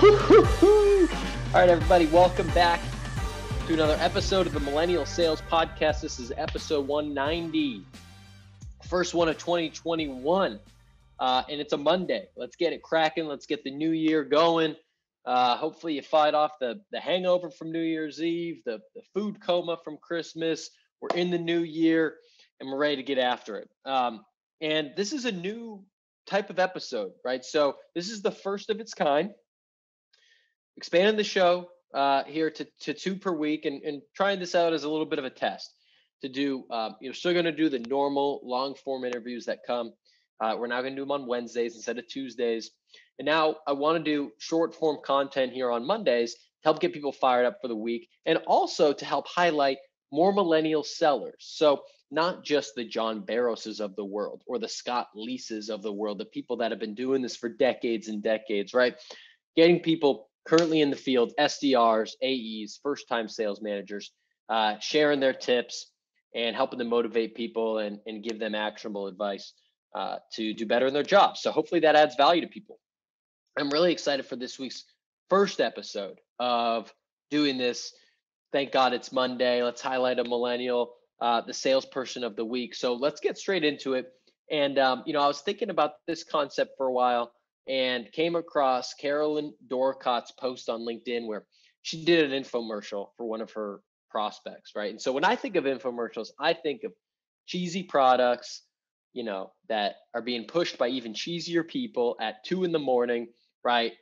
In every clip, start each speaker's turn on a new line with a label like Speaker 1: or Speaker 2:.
Speaker 1: All right, everybody, welcome back to another episode of the Millennial Sales Podcast. This is episode 190, first one of 2021, and it's a Monday. Let's get it cracking. Let's get the new year going. Hopefully you fight off the hangover from New Year's Eve, the food coma from Christmas. We're in the new year, and we're ready to get after it. And this is a new type of episode, right? So this is the first of its kind. Expanding the show here to 2 per week and trying this out as a little bit of a test to do, still going to do the normal long form interviews that come. We're now going to do them on Wednesdays instead of Tuesdays. And now I want to do short form content here on Mondays to help get people fired up for the week and also to help highlight more millennial sellers. So not just the John Barroses of the world or the Scott Leases of the world, the people that have been doing this for decades and decades, right? Getting people currently in the field, SDRs, AEs, first-time sales managers, sharing their tips and helping them motivate people and give them actionable advice to do better in their jobs. So hopefully that adds value to people. I'm really excited for this week's first episode of doing this. Thank God it's Monday. Let's highlight a millennial, the salesperson of the week. So let's get straight into it. And, I was thinking about this concept for a while and came across Carolyn Dorricott's post on LinkedIn where she did an infomercial for one of her prospects, right? And so when I think of infomercials, I think of cheesy products, that are being pushed by even cheesier people at 2 a.m, right?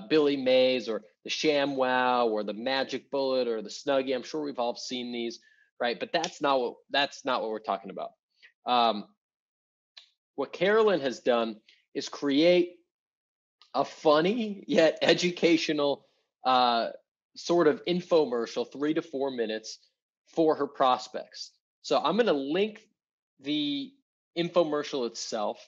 Speaker 1: Billy Mays or the Shamwow or the Magic Bullet or the Snuggie. I'm sure we've all seen these, right? But that's not what we're talking about. What Carolyn has done is create a funny yet educational sort of infomercial, 3 to 4 minutes for her prospects. So I'm going to link the infomercial itself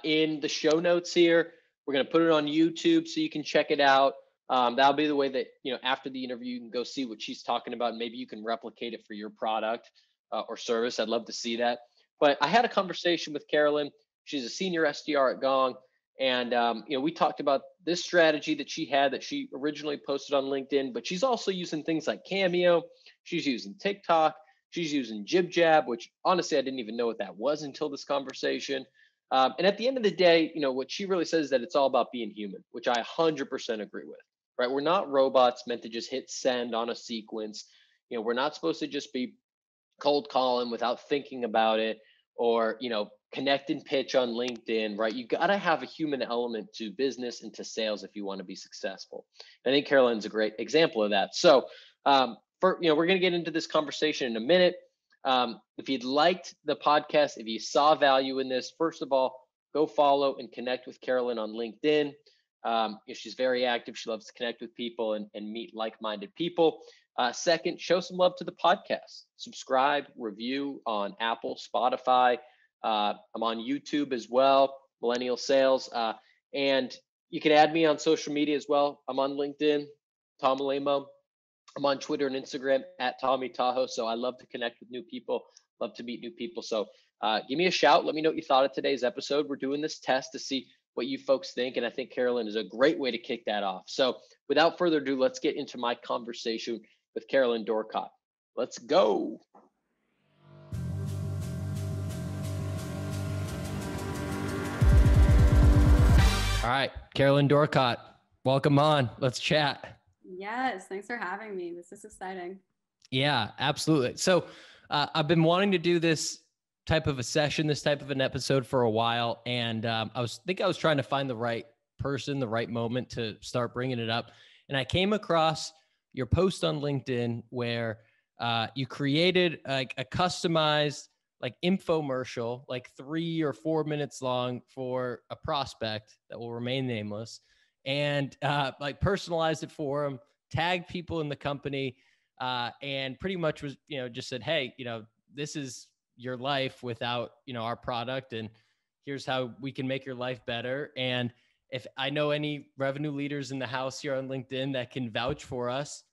Speaker 1: in the show notes here. We're going to put it on YouTube so you can check it out. That'll be the way that, after the interview, you can go see what she's talking about. Maybe you can replicate it for your product or service. I'd love to see that. But I had a conversation with Carolyn. She's a senior SDR at Gong. And, we talked about this strategy that she had that she originally posted on LinkedIn, but she's also using things like Cameo. She's using TikTok. She's using Jib Jab, which honestly, I didn't even know what that was until this conversation. And at the end of the day, what she really says is that it's all about being human, which I 100% agree with, right? We're not robots meant to just hit send on a sequence. We're not supposed to just be cold calling without thinking about it or, connect and pitch on LinkedIn, right? You got to have a human element to business and to sales if you want to be successful. I think Carolyn's a great example of that. So, we're going to get into this conversation in a minute. If you'd liked the podcast, if you saw value in this, first of all, go follow and connect with Carolyn on LinkedIn. She's very active. She loves to connect with people and meet like-minded people. Second, show some love to the podcast. Subscribe, review on Apple, Spotify. I'm on YouTube as well, Millennial Sales. And you can add me on social media as well. I'm on LinkedIn, Tom Alemo. I'm on Twitter and Instagram at Tommy Tahoe. So I love to connect with new people, love to meet new people. So give me a shout. Let me know what you thought of today's episode. We're doing this test to see what you folks think. And I think Carolyn is a great way to kick that off. So without further ado, let's get into my conversation with Carolyn Dorricott. Let's go. All right, Carolyn Dorricott, welcome on. Let's chat.
Speaker 2: Yes, thanks for having me. This is exciting.
Speaker 1: Yeah, absolutely. So I've been wanting to do this type of a session, this type of an episode for a while. And I was trying to find the right person, the right moment to start bringing it up. And I came across your post on LinkedIn where you created like a customized like infomercial, like 3 or 4 minutes long for a prospect that will remain nameless, and like personalized it for them, tagged people in the company, and pretty much was, just said, hey, this is your life without, our product, and here's how we can make your life better. And if I know any revenue leaders in the house here on LinkedIn that can vouch for us,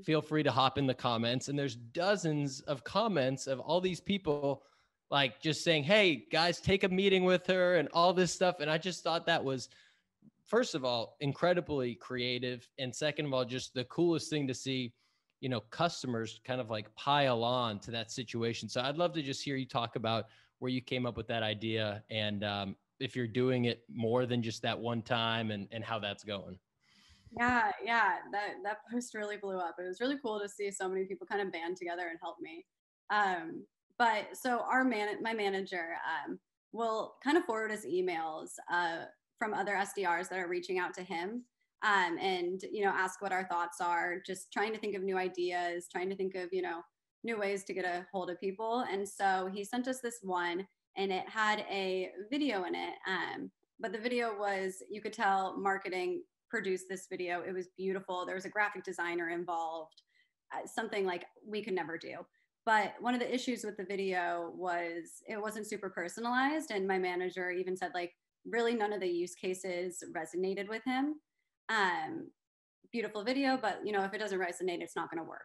Speaker 1: feel free to hop in the comments. And there's dozens of comments of all these people like just saying, hey guys, take a meeting with her and all this stuff. And I just thought that was
Speaker 3: first of all, incredibly creative. And second of all, just the coolest thing to see, customers kind of like pile on to that situation. So I'd love to just hear you talk about where you came up with that idea and if you're doing it more than just that one time and how that's going.
Speaker 2: Yeah, that post really blew up. It was really cool to see so many people kind of band together and help me. But so my manager will kind of forward us emails from other SDRs that are reaching out to him, and ask what our thoughts are, just trying to think of new ideas, trying to think of new ways to get a hold of people. And so he sent us this one, and it had a video in it. But the video was, you could tell marketing produced this video. It was beautiful. There was a graphic designer involved, something like we could never do. But one of the issues with the video was it wasn't super personalized. And my manager even said, like, really none of the use cases resonated with him. Beautiful video, but if it doesn't resonate, it's not going to work.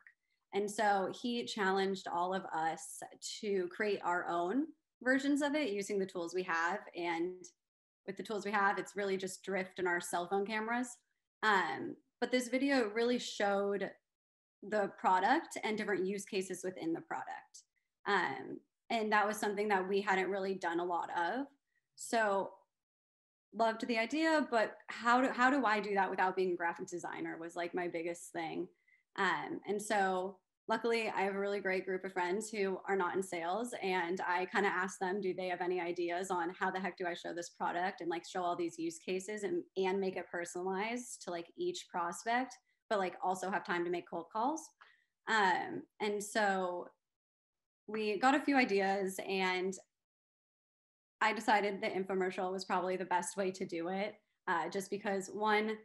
Speaker 2: And so he challenged all of us to create our own versions of it using the tools we have. And with the tools we have, it's really just drift and our cell phone cameras. But this video really showed the product and different use cases within the product. And that was something that we hadn't really done a lot of. So loved the idea, but how do I do that without being a graphic designer was like my biggest thing. And so luckily I have a really great group of friends who are not in sales, and I kind of asked them, do they have any ideas on how the heck do I show this product and like show all these use cases and make it personalized to like each prospect, but like also have time to make cold calls. And so we got a few ideas, and I decided the infomercial was probably the best way to do it, just because one,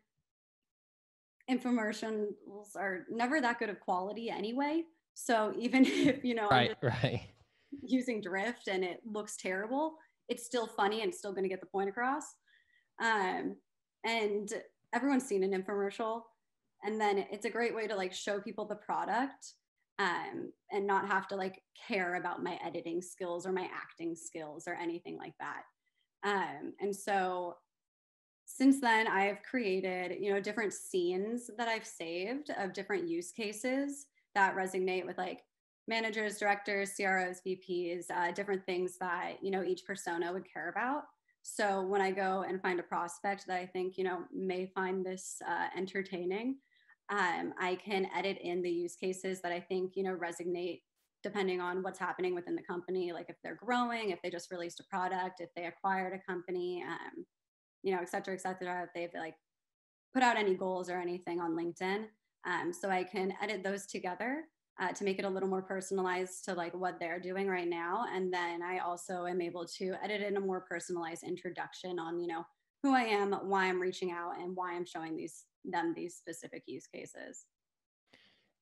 Speaker 2: infomercials are never that good of quality anyway. So even if, I'm just using drift and it looks terrible, it's still funny and it's still going to get the point across. And everyone's seen an infomercial, and then it's a great way to like show people the product, and not have to like care about my editing skills or my acting skills or anything like that. And so since then I've created, different scenes that I've saved of different use cases that resonate with like managers, directors, CROs, VPs, different things that, each persona would care about. So when I go and find a prospect that I think, may find this entertaining, I can edit in the use cases that I think, resonate depending on what's happening within the company. Like if they're growing, if they just released a product, if they acquired a company, et cetera, if they've like put out any goals or anything on LinkedIn. So I can edit those together to make it a little more personalized to like what they're doing right now. And then I also am able to edit in a more personalized introduction on, who I am, why I'm reaching out, and why I'm showing them these specific use cases.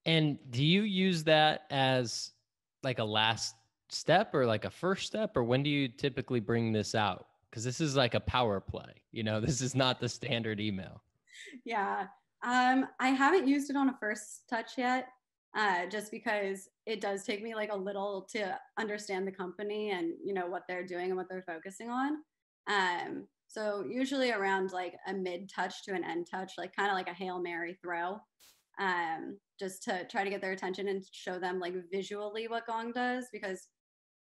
Speaker 3: And do you use that as like a last step or like a first step, or when do you typically bring this out? Because this is like a power play, this is not the standard email.
Speaker 2: Yeah. I haven't used it on a first touch yet, just because it does take me like a little to understand the company and, what they're doing and what they're focusing on. So usually around like a mid touch to an end touch, like kind of like a Hail Mary throw, just to try to get their attention and show them like visually what Gong does. Because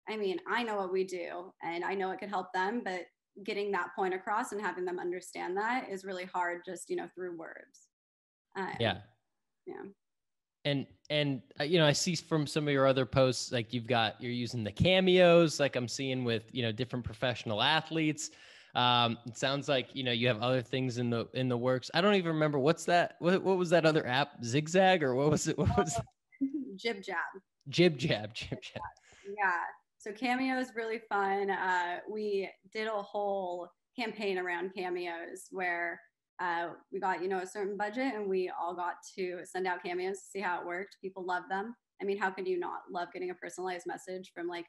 Speaker 2: I mean, I know what we do and I know it could help them, but getting that point across and having them understand that is really hard just, through words.
Speaker 3: Yeah.
Speaker 2: And
Speaker 3: I see from some of your other posts, like you're using the cameos, like I'm seeing with, different professional athletes. It sounds like, you have other things in the works. I don't even remember what's that. What was that other app? Zigzag, or what was it? What was it?
Speaker 2: Jib Jab.
Speaker 3: Jib Jab.
Speaker 2: Yeah. So Cameo is really fun. We did a whole campaign around cameos where we got, a certain budget, and we all got to send out cameos to see how it worked. People love them. I mean, how could you not love getting a personalized message from like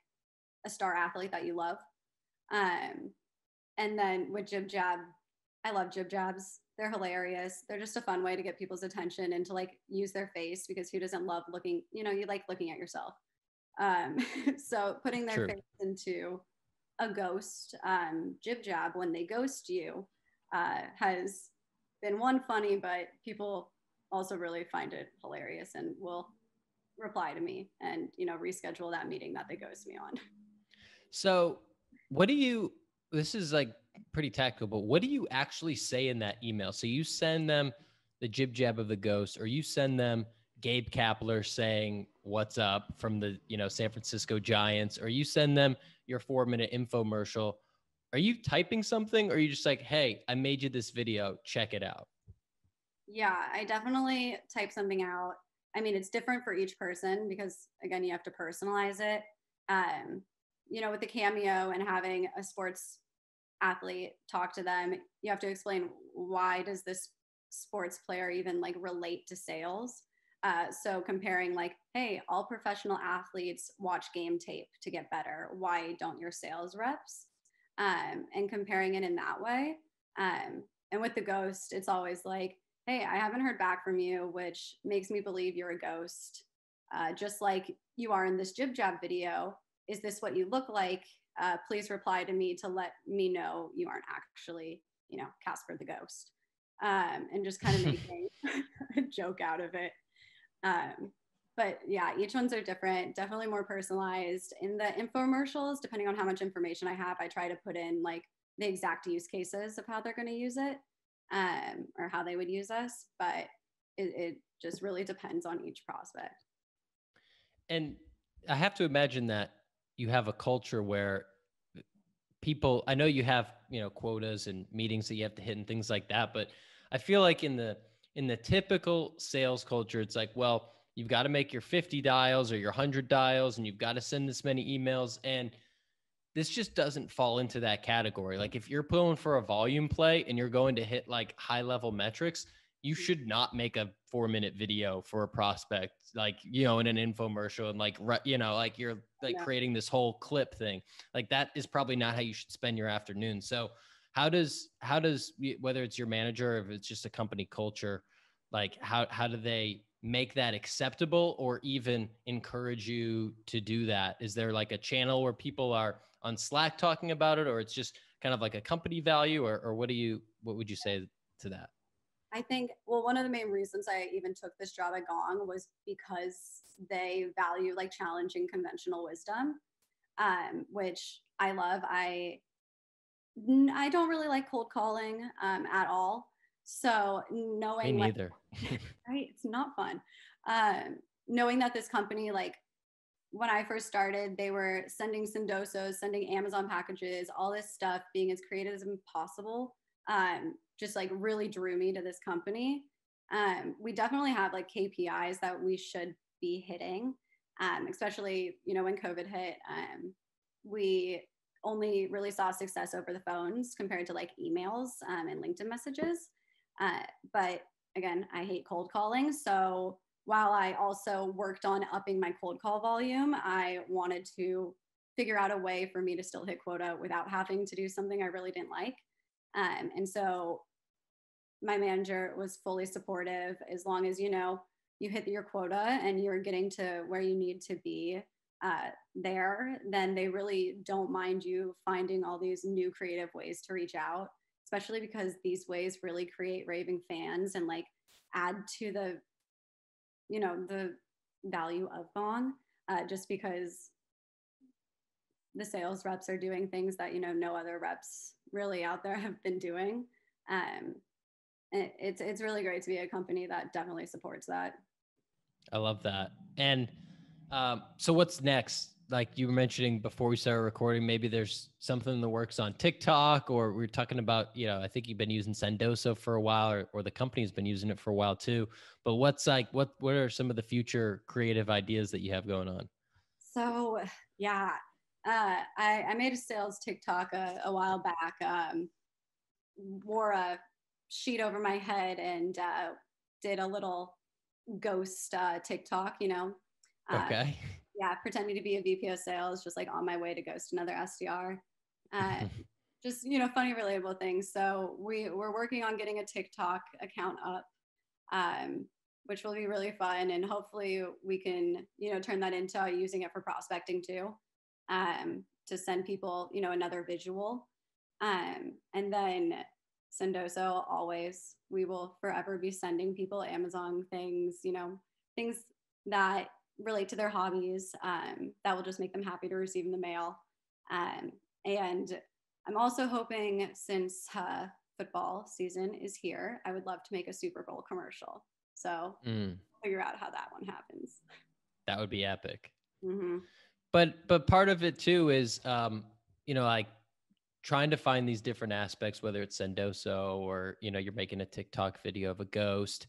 Speaker 2: a star athlete that you love? And then with Jib Jab, I love Jib Jabs. They're hilarious. They're just a fun way to get people's attention and to like use their face, because who doesn't love looking, you like looking at yourself. So putting their face into a ghost Jib Jab when they ghost you has been one funny, but people also really find it hilarious and will reply to me and, you know, reschedule that meeting that they ghost me on.
Speaker 3: So this is like pretty tactical, but what do you actually say in that email? So you send them the jib jab of the ghost, or you send them Gabe Kapler saying what's up from the, you know, San Francisco Giants, or you send them your 4-minute infomercial. Are you typing something, or are you just like, hey, I made you this video, check it out?
Speaker 2: Yeah, I definitely type something out. I mean, it's different for each person because, again, you have to personalize it. You know, with the cameo and having a sports athlete talk to them, you have to explain, why does this sports player even like relate to sales? So comparing like, hey, all professional athletes watch game tape to get better. Why don't your sales reps? And comparing it in that way. And with the ghost, it's always like, hey, I haven't heard back from you, which makes me believe you're a ghost. Just like you are in this jib jab video. Is this what you look like? Please reply to me to let me know you aren't actually, you know, Casper the ghost. And just kind of making a joke out of it. But yeah, each ones are different, definitely more personalized. In the infomercials, depending on how much information I have, I try to put in like the exact use cases of how they're going to use it, or how they would use us. But it just really depends on each prospect.
Speaker 3: And I have to imagine that you have a culture where people, I know you have, you know, quotas and meetings that you have to hit and things like that, but I feel like in the typical sales culture, it's like, well, you've got to make your 50 dials or your 100 dials, and you've got to send this many emails. And this just doesn't fall into that category. Like if you're pulling for a volume play and you're going to hit like high level metrics, you should not make a 4-minute video for a prospect, like, you know, in an infomercial and like, you know, like you're like creating this whole clip thing. Like that is probably not how you should spend your afternoon. So how does, whether it's your manager or if it's just a company culture, like how do they make that acceptable or even encourage you to do that? Is there like a channel where people are on Slack talking about it, or it's just kind of like a company value, or what would you say to that?
Speaker 2: I think, well, one of the main reasons I even took this job at Gong was because they value like challenging conventional wisdom, which I love. I don't really like cold calling at all. So knowing,
Speaker 3: me neither.
Speaker 2: Right, it's not fun. Knowing that this company, like when I first started, they were sending Sendosos, sending Amazon packages, all this stuff, being as creative as possible. Just like really drew me to this company. We definitely have like KPIs that we should be hitting, especially, you know, when COVID hit, we only really saw success over the phones compared to like emails and LinkedIn messages. But again, I hate cold calling. So while I also worked on upping my cold call volume, I wanted to figure out a way for me to still hit quota without having to do something I really didn't like. And so my manager was fully supportive. As long as, you know, you hit your quota and you're getting to where you need to be there, then they really don't mind you finding all these new creative ways to reach out, especially because these ways really create raving fans and like add to the, you know, the value of Gong, just because the sales reps are doing things that, you know, no other reps really out there have been doing. It's really great to be a company that definitely supports that.
Speaker 3: I love that. And so what's next? Like you were mentioning before we started recording, maybe there's something in the works on TikTok, or we're talking about, you know, I think you've been using Sendoso for a while, or the company's been using it for a while too. But what's like, what are some of the future creative ideas that you have going on?
Speaker 2: So yeah, I made a sales TikTok a while back, wore a sheet over my head and did a little ghost TikTok, you know.
Speaker 3: Okay.
Speaker 2: Yeah, pretending to be a VP of sales, just like on my way to ghost another SDR. Just, you know, funny, relatable things. So we're working on getting a TikTok account up, which will be really fun. And hopefully we can, you know, turn that into using it for prospecting too, to send people, you know, another visual. And then Sendoso, always. We will forever be sending people Amazon things, things that relate to their hobbies, that will just make them happy to receive in the mail. And I'm also hoping, since football season is here, I would love to make a Super Bowl commercial. So figure out how that one happens.
Speaker 3: That would be epic.
Speaker 2: Mm-hmm.
Speaker 3: But part of it too is, like trying to find these different aspects, whether it's Sendoso or, you're making a TikTok video of a ghost.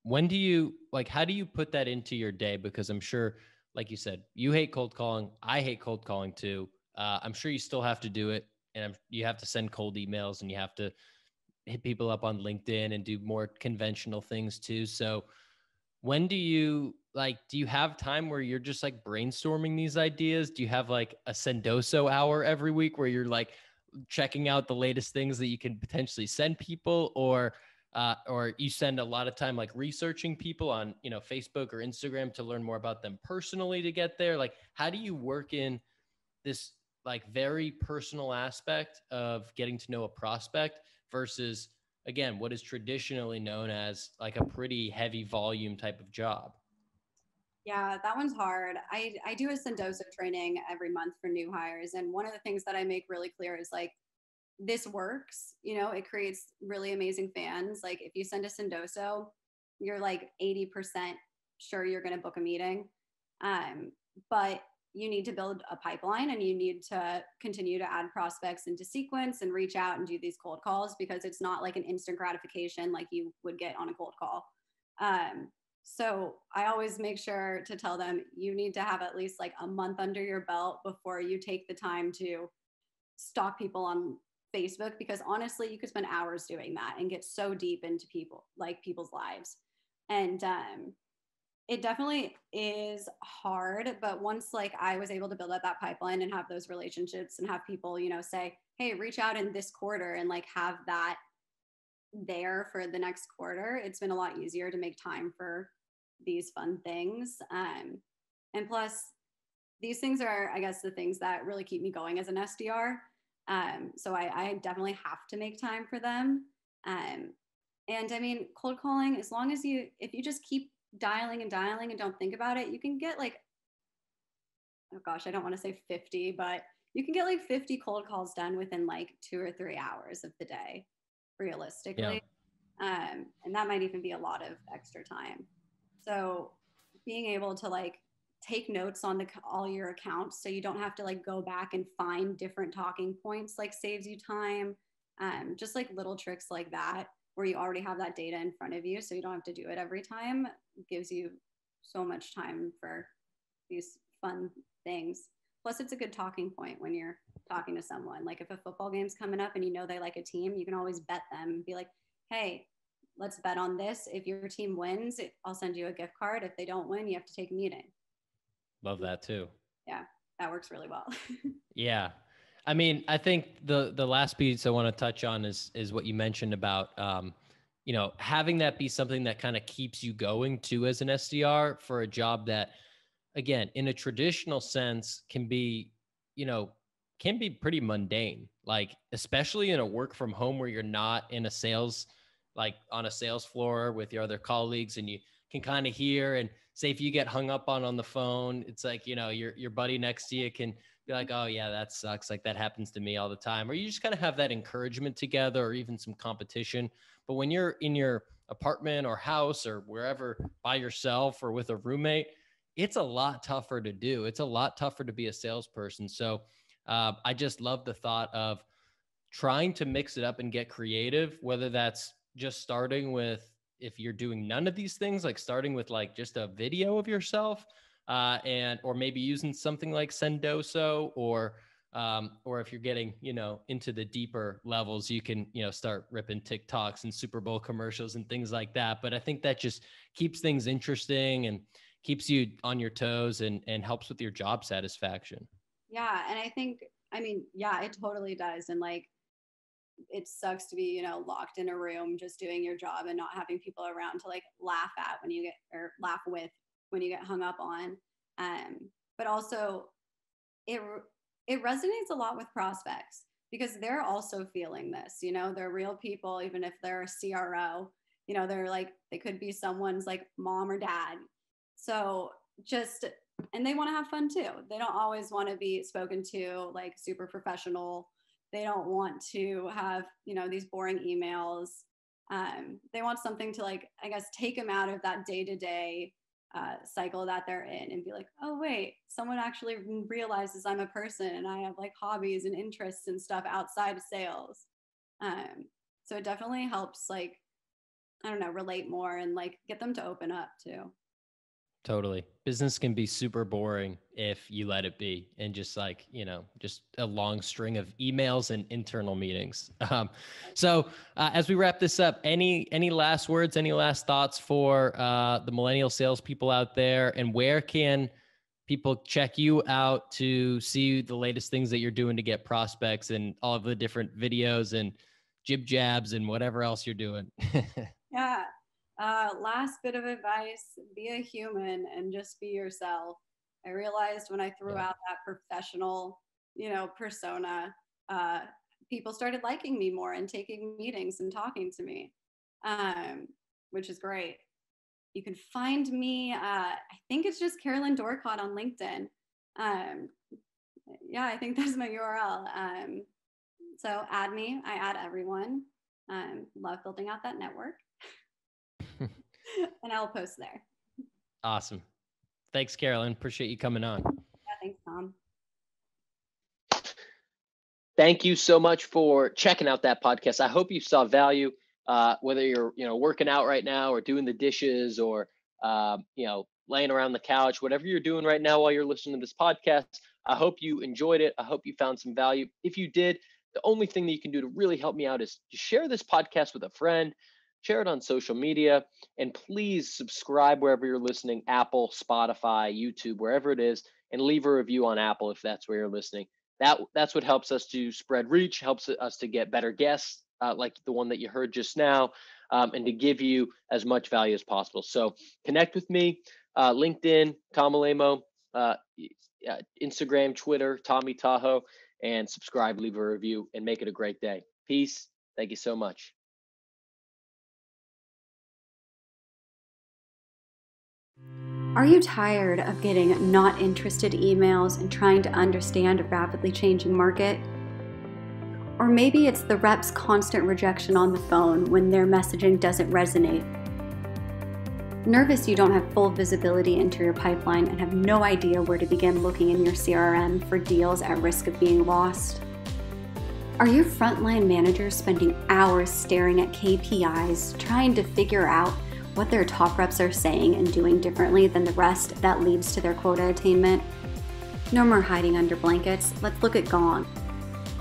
Speaker 3: When do you how do you put that into your day? Because I'm sure, like you said, you hate cold calling. I hate cold calling too. I'm sure you still have to do it, and you have to send cold emails, and you have to hit people up on LinkedIn and do more conventional things too. So when do you do you have time where you're just brainstorming these ideas? Do you have a Sendoso hour every week where you're checking out the latest things that you can potentially send people, or you spend a lot of time researching people on, Facebook or Instagram to learn more about them personally to get there? How do you work in this very personal aspect of getting to know a prospect versus, again, what is traditionally known as a pretty heavy volume type of job?
Speaker 2: Yeah, that one's hard. I do a Sendoso training every month for new hires. And one of the things that I make really clear is this works, it creates really amazing fans. If you send a Sendoso, you're 80% sure you're going to book a meeting. But you need to build a pipeline, and you need to continue to add prospects into sequence and reach out and do these cold calls, because it's not an instant gratification like you would get on a cold call. So I always make sure to tell them, you need to have at least a month under your belt before you take the time to stalk people on Facebook, because honestly, you could spend hours doing that and get so deep into people's lives. And it definitely is hard, but once I was able to build up that pipeline and have those relationships and have people, say, hey, reach out in this quarter, and have that there for the next quarter, it's been a lot easier to make time for these fun things. And plus, these things are, I guess, the things that really keep me going as an SDR. So I definitely have to make time for them. And I mean, cold calling, as long as if you just keep dialing and don't think about it, you can get oh gosh, I don't want to say 50, but you can get 50 cold calls done within 2 or 3 hours of the day, realistically. Yeah. And that might even be a lot of extra time. So being able to take notes on all your accounts, so you don't have to go back and find different talking points, saves you time. Just little tricks like that, where you already have that data in front of you, so you don't have to do it every time, gives you so much time for these fun things. Plus, it's a good talking point when you're talking to someone. If a football game's coming up and they like a team, you can always bet them and be like, hey, let's bet on this. If your team wins, I'll send you a gift card. If they don't win, you have to take a meeting.
Speaker 3: Love that too.
Speaker 2: Yeah, that works really well.
Speaker 3: Yeah. I mean, I think the last piece I want to touch on is what you mentioned about, having that be something that kind of keeps you going too as an SDR for a job that, again, in a traditional sense can be pretty mundane, especially in a work from home where you're not in a sales, on a sales floor with your other colleagues, and you can kind of hear, and say if you get hung up on the phone, it's your buddy next to you can be like, oh yeah, that sucks. That happens to me all the time. Or you just kind of have that encouragement together, or even some competition. But when you're in your apartment or house or wherever by yourself or with a roommate, it's a lot tougher to do. It's a lot tougher to be a salesperson. So I just love the thought of trying to mix it up and get creative, whether that's just starting with, if you're doing none of these things, starting with just a video of yourself, or maybe using something like Sendoso, or if you're getting, into the deeper levels, you can, start ripping TikToks and Super Bowl commercials and things like that. But I think that just keeps things interesting and keeps you on your toes, and helps with your job satisfaction.
Speaker 2: Yeah. And I think, yeah, it totally does. And it sucks to be, locked in a room just doing your job and not having people around to laugh at when you get, or laugh with when you get hung up on. But also it resonates a lot with prospects. because they're also feeling this, you know, they're real people, even if they're a CRO, you know, they're like, they could be someone's like mom or dad. So and they want to have fun too. They don't always want to be spoken to like super professional. They don't want to have, you know, these boring emails. They want something to like, I guess, take them out of that day-to-day cycle that they're in and be like, oh wait, someone actually realizes I'm a person and I have like hobbies and interests and stuff outside of sales. So it definitely helps, like, I don't know, relate more and like get them to open up too.
Speaker 3: Totally. Business can be super boring if you let it be, and just like, you know, just a long string of emails and internal meetings. So as we wrap this up, any last words, any last thoughts for the millennial salespeople out there, and where can people check you out to see the latest things that you're doing to get prospects and all of the different videos and jib jabs and whatever else you're doing?
Speaker 2: Yeah. Last bit of advice, be a human and just be yourself. I realized when I threw out that professional, you know, persona, people started liking me more and taking meetings and talking to me, which is great. You can find me, I think it's just Carolyn Dorricott on LinkedIn. Yeah, I think that's my URL. So add me, I add everyone. Love building out that network. And I'll post there.
Speaker 3: Awesome. Thanks, Carolyn. Appreciate you coming on.
Speaker 2: Yeah, thanks, Tom.
Speaker 1: Thank you so much for checking out that podcast. I hope you saw value, whether you're, you know, working out right now or doing the dishes or, you know, laying around the couch, whatever you're doing right now while you're listening to this podcast. I hope you enjoyed it. I hope you found some value. If you did, the only thing that you can do to really help me out is to share this podcast with a friend. Share it on social media, and please subscribe wherever you're listening, Apple, Spotify, YouTube, wherever it is, and leave a review on Apple if that's where you're listening. That's what helps us to spread reach, helps us to get better guests like the one that you heard just now, and to give you as much value as possible. So connect with me, LinkedIn, Tom Alemo, Instagram, Twitter, Tommy Tahoe, and subscribe, leave a review, and make it a great day. Peace. Thank you so much.
Speaker 2: Are you tired of getting not interested emails and trying to understand a rapidly changing market? Or maybe it's the rep's constant rejection on the phone when their messaging doesn't resonate. Nervous you don't have full visibility into your pipeline and have no idea where to begin looking in your CRM for deals at risk of being lost? Are your frontline managers spending hours staring at KPIs, trying to figure out what their top reps are saying and doing differently than the rest that leads to their quota attainment? No more hiding under blankets. Let's look at Gong.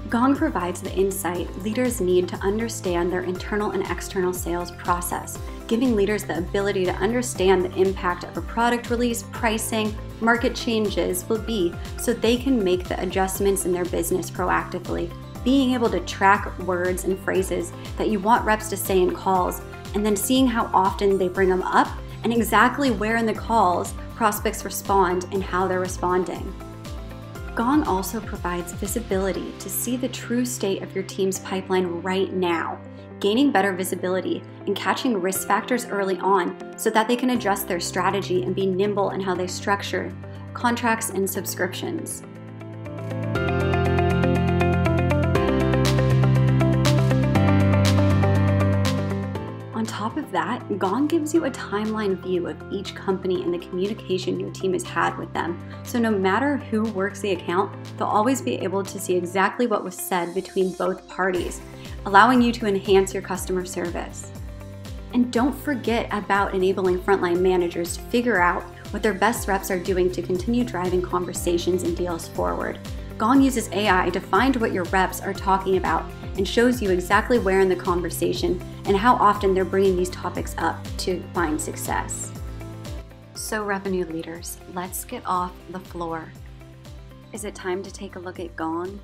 Speaker 2: Gong provides the insight leaders need to understand their internal and external sales process, giving leaders the ability to understand the impact of a product release, pricing, market changes will be so they can make the adjustments in their business proactively. Being able to track words and phrases that you want reps to say in calls, and then seeing how often they bring them up and exactly where in the calls prospects respond and how they're responding. Gong also provides visibility to see the true state of your team's pipeline right now, gaining better visibility and catching risk factors early on so that they can adjust their strategy and be nimble in how they structure contracts and subscriptions. On top of that, Gong gives you a timeline view of each company and the communication your team has had with them. So no matter who works the account, they'll always be able to see exactly what was said between both parties, allowing you to enhance your customer service. And don't forget about enabling frontline managers to figure out what their best reps are doing to continue driving conversations and deals forward. Gong uses AI to find what your reps are talking about and shows you exactly where in the conversation and how often they're bringing these topics up to find success. So revenue leaders, let's get off the floor. Is it time to take a look at Gong?